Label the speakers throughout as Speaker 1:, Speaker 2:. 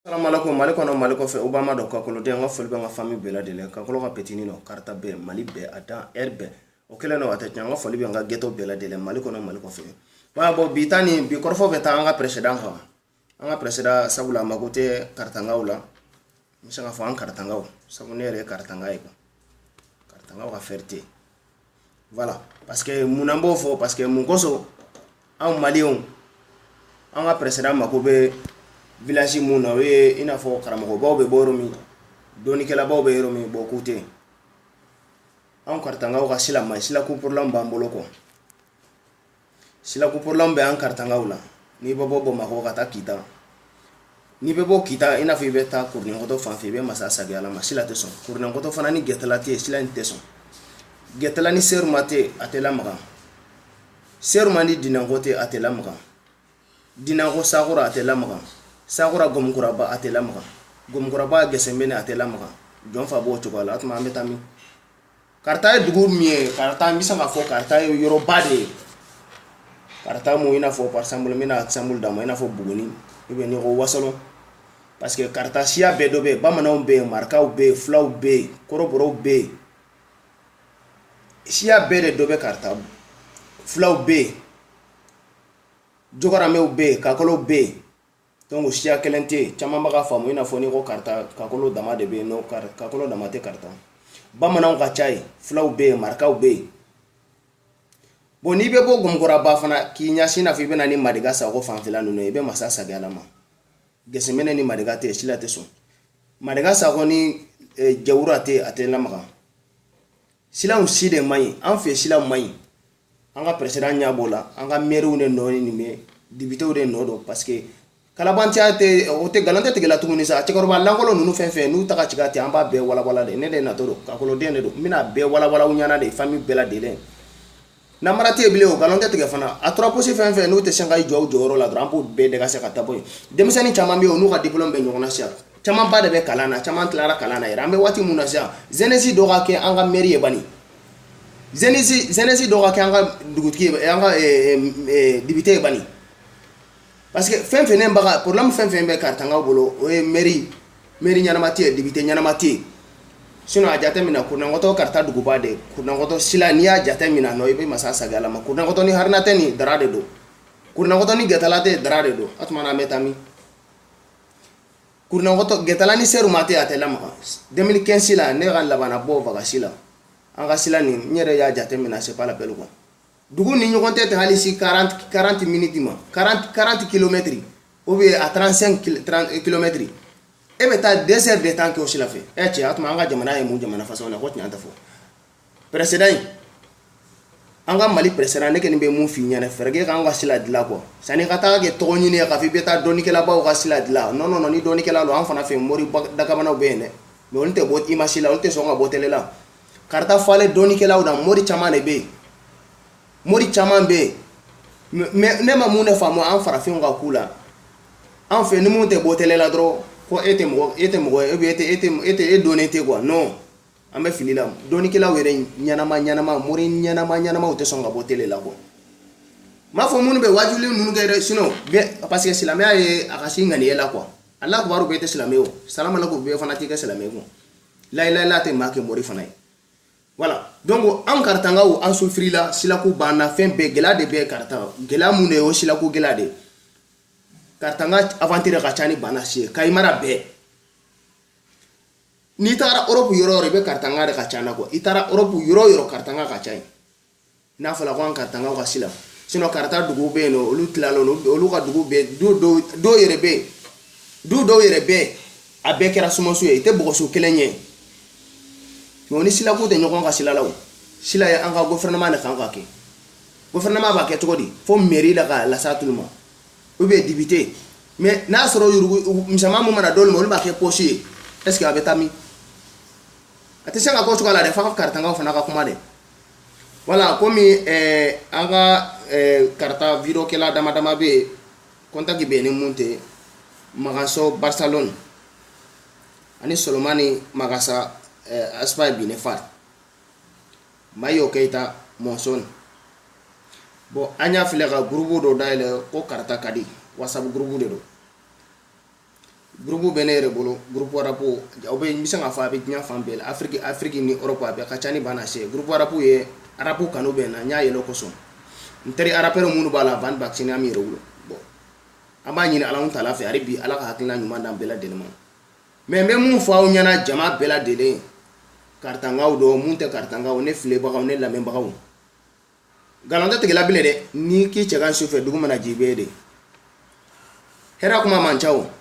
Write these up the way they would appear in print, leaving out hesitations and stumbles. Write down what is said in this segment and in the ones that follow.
Speaker 1: Assalamualaikum malikono maliko fe obama do ka kolo de nga folbe nga famille bela de le ka kolo ka petini no karta be mali be ata herbe o kele no ata nga folbe nga ghetto bela de le malikono maliko fe wa bo bitani bi korfo be ta nga president ha nga president sabula magote karta nga ula misa nga fa nga karta nga sabu nere karta nga iko karta nga ka ferte voilà parce que munambo fo parce que mun koso en malion nga president makobe village muna we ina fo karamo baw be boromi doni kala baw be romi bokute an kartanga wa sila mai sila ku pour lamba mboloko sila ku pour lambe an kartanga wala ni bobo mako kata kita ni bebo kita ina fi beta kurni ngoto fan fi be masa sagala ma sila teson kurni ngoto fana ni getala te sila teson getala ni ser mate atela maga ser mani dinangote atela maga dinango sagura atela maga sagura gomkuraba atela maga gomkuraba gesembene atela maga jon fa bo chokala atma metami karta dugu mie karta misa nga fo karta yoro bade karta mo ina fo par exemple mina exemple dama ina fo buguni ibe ni go wasalo parce que karta sia bedo be bamana be marka be flaw be koroboro be sia bede dobe karta flaw be jogara me be kakolo be donc sia kelente chama maga famu ina foni ko karta kakolo dama de be no kakolo dama te karta bamana ka chai flaw be marka be boni be bo gomgora ba fana ki nyasi na fi be na ni madiga sa ko fanfila no e be masa sagala ma gesemene ni madiga te sila te so madiga sa ko ni jawura te atela maga sila uside mai an fe sila mai anga president nya bola anga meru ne no ni me dibito de no do parce que kalabanti ate o te galante te gela tuguni sa te korba langolo nunu fenfe nu taka chigati amba be wala wala de ne de na todo ka kolo de ne do mina be wala wala unyana de famille bela de le na marati bile o galante te fana atra posi fenfe nu te sengai jo joro la drampo be de ga se kata boy demisani chama be onu ka diplôme be nyona sia chama ba de be kalana chama clara kalana ira me wati munasa zenesi do ga ke anga mairie e bani zenesi do ga ke anga dugutki anga dibité e bani parce que fen fen mbaga problème fen fen be kartanga bolo o mairie nyanamati dibité nyanamati sino ajate mina kuna ngoto karta dugu bade kuna ngoto sila ni ajate mina no ibe masa sagala ma kuna ngoto ni harnate ni darade do kuna ngoto ni getalate darade do atmana metami kuna ngoto getalani seru mate atela ma 2015 sila ne gan labana bo vaga sila anga sila ni nyere ya ajate mina c'est pas la peine quoi dugu ni nyokonte te halisi 40 minutes ma 40 km ou bien à 35 km e beta 2 heures de temps que aussi la fait e ti atuma anga jamana e mu jamana façon na ko ti anta fo président anga mali président ne ke ni be mu fi nyane ferge ka anga sila dila ko sani kata ke to ni ne ka fi beta doni ke la ba o ka sila dila non ni doni ke la lo an fana fe mori daga bana be ne me on te bot imagine on te so nga botele la karta fale doni ke la o da mori chama ne be mori chama be me ne ma mu ne fa mo an fara fi nga kula an fe ni mu te botele la dro ko ete mo ete donete quoi non ambe filila doni kila were nyanama mori nyanama ote songa botele la ko ma fo munu be wajuli nunu gaire sino parce que silame ay akasi ngani la quoi allah ko baru be te silame o salam alaikum be fanatique silame ko la te make mori fanay voilà donc an kartanga ou an souffri la silaku bana fen be gela de be karta gela mune o silaku gela de kartanga aventure ka chani bana sie kaimara be ni tara europe yoro be kartanga de ka chana ko itara europe yoro kartanga ka chai na fala ko kartanga ka sila sino karta dugu be no olu tlalo no olu ka dugu be do yere be abe kera sumosu e te bogo su kelenye no ni sila ko de nyokon ka sila lawo sila ya anga gouvernement ne kan ka ke gouvernement ba ke to di fo mairie la satulma ou bien débuté mais na soro yurugu msama mo mana dol mo ba ke pochi est ce que abetami attention à ko la de fa karta nga fana ka kuma de voilà comme anga karta video ke la dama be contact be ni monte magaso Barcelone ani Solomani magasa aspa bi ne fat mayo keita monson bo anya file ka groupe do daile ko karta kadi whatsapp groupe de do groupe bene yɛrɛ bolo groupe warapo aw bɛ n bɛ se k'a fɔ a bɛ diɲɛ fan bɛɛ la Afrique ni Europe a bɛɛ ka ca ni bana se groupe warapo ye arabu kanu bɛ na n y'a yɛlɛ kosɔn n teri arapɛrɛ minnu b'a la ban vacciner an mi yɛrɛ bolo bon an b'a ɲini Ala ta'ala fɛ hali bi Ala ka hakilina ɲuman d'an bɛɛ lajɛlen ma mais n bɛ mun fɔ aw ɲɛna jama bɛɛ lajɛlen karitangaw don mun tɛ karitangaw ne filɛbagaw ne lamɛnbagaw nkalon tɛ tigɛla bilen dɛ ni k'i cɛ kan sufɛ dugu mana jɛ i bɛ de hɛrɛ kuma man ca o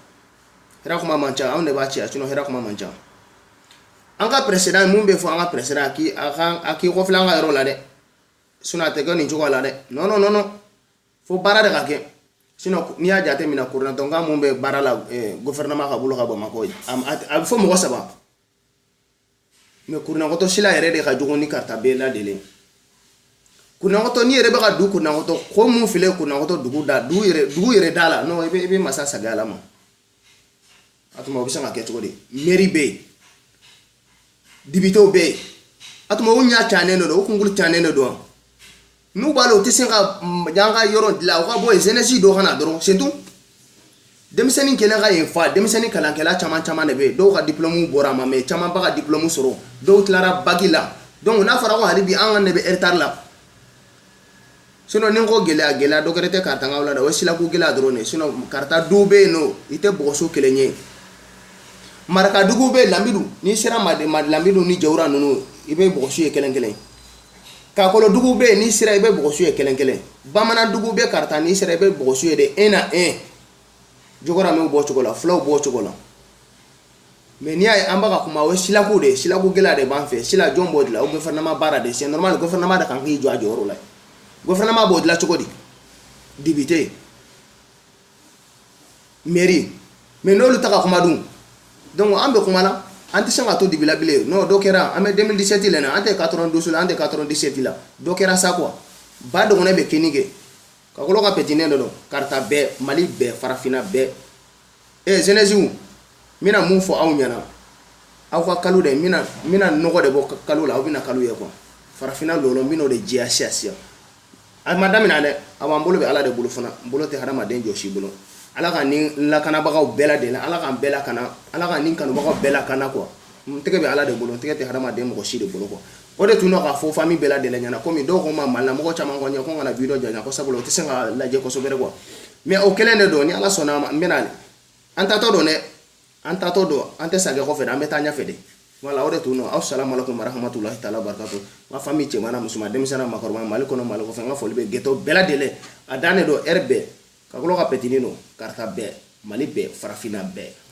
Speaker 1: hɛrɛ kuma man ca anw de b'a cɛ sinon hɛrɛ kuma man ca an ka président mun bɛ fɔ an ka président a k'i kɔfilɛ an ka yɔrɔ la dɛ sinon a tɛ kɛ nin cogo la dɛ non non non fo baara de ka kɛ sinon n'i y'a jate minɛ coordinateur mun bɛ baara la gouvernement ka bolo ka Bamako a bɛ fɔ mɔgɔ saba mais coordinateur sila yɛrɛ de ka jugu ni karita bɛɛ lajɛlen coordinateur ni yɛrɛ bɛ ka du coordinateur ko mun filɛ coordinateur dugu yɛrɛ da la non i bɛ masa sagaya la ma a tuma o bɛ se ka kɛ cogo di mairie bɛ yen députéw bɛ yen a tuma o ɲa canen de don o kunkolo canen de don n'u b'a la u tɛ se ka yan ka yɔrɔ dilan u ka bɔ yen jeunesse dɔ ka na dɔrɔn c'est tout denmisɛnnin kɛlen ka yen fa denmisɛnnin kalankɛla caman de bɛ yen dɔw ka diplôme bɔra ma mais caman ba ka diplôme sɔrɔ dɔw tilara bac la donc n'a fɔra ko hali bi an ka ne bɛ retard la sinon ni ko gɛlɛya dɔ kɛrɛ tɛ karitangaw la dɛ o ye silako gɛlɛya dɔrɔn de sinon karita du bɛ yen nɔ i tɛ bɔgɔso kelen ye marakadugu bɛ lambidu n'i sera lambidu ni jawura ninnu i bɛ bɔgɔso ye kelen kelen kakolodugu bɛ yen n'i sera i bɛ bɔgɔso ye kelen kelen bamanandugu bɛ karita n'i sera i bɛ bɔgɔso ye de 1 à 1 jogoramɛw bɔ cogo la fulaw bɔ cogo la mais n'i y'a ye an bɛ ka kuma o ye silako de ye silako gɛlɛya de b'an fɛ sila jɔn b'o dilan o gouvernement baara de c'est normal gouvernement de kan k'i jɔ a jɔyɔrɔ la gouvernement b'o dilan cogo di député mairie mais n'olu ta ka kuma dun donc an bɛ kuma la an tɛ se ka to dibi la bilen non dɔ kɛra an bɛ 2017 la an tɛ 92 la an tɛ 97 la dɔ kɛra sa quoi ba dɔgɔnɛ bɛ kini kɛ ka kolo ka petinen de don karita bɛɛ Mali bɛɛ farafinna bɛɛ jeunesse n bɛna mun fɔ aw ɲɛna aw ka kalo de n bɛna nɔgɔ de bɔ kalo la aw bɛna kalo ye quoi farafinna lɔlɔ n bɛna o de jɛya siya a ma daminɛ dɛ a b'an bolo bɛ Ala de bolo fana n bolo tɛ hadamaden jɔsi bolo Ala ka nin lakanabagaw bɛɛ lajɛlen Ala k'an bɛɛ lakana Ala ka nin kanubagaw bɛɛ lakana quoi n tɛgɛ bɛ Ala de bolo n tɛgɛ tɛ hadamaden mɔgɔ si de bolo quoi o de tun k'a fɔ famille bɛɛ lajɛlen ɲɛna komi dɔw ko ma Mali la mɔgɔ caman ko n ye ko n kana video janya ko sabula o tɛ se ka lajɛ kosɛbɛ quoi mais o kɛlen de don ni Ala sɔnna ma n bɛna an tatɔ don dɛ an tatɔ don an tɛ sagɛ kɔfɛ dɛ an bɛ taa ɲɛfɛ de voilà o de tun aw salamu alaikum warahmatulahi taala barakatu n ka famille cɛman na musoman denmisɛnnin na makɔrɔba Mali kɔnɔ Mali kɔfɛ n ka foli bɛ gɛtɔ bɛɛ lajɛlen a dannen don heure bɛɛ ka kolo ka petinin don karita bɛɛ Mali bɛɛ farafinna bɛɛ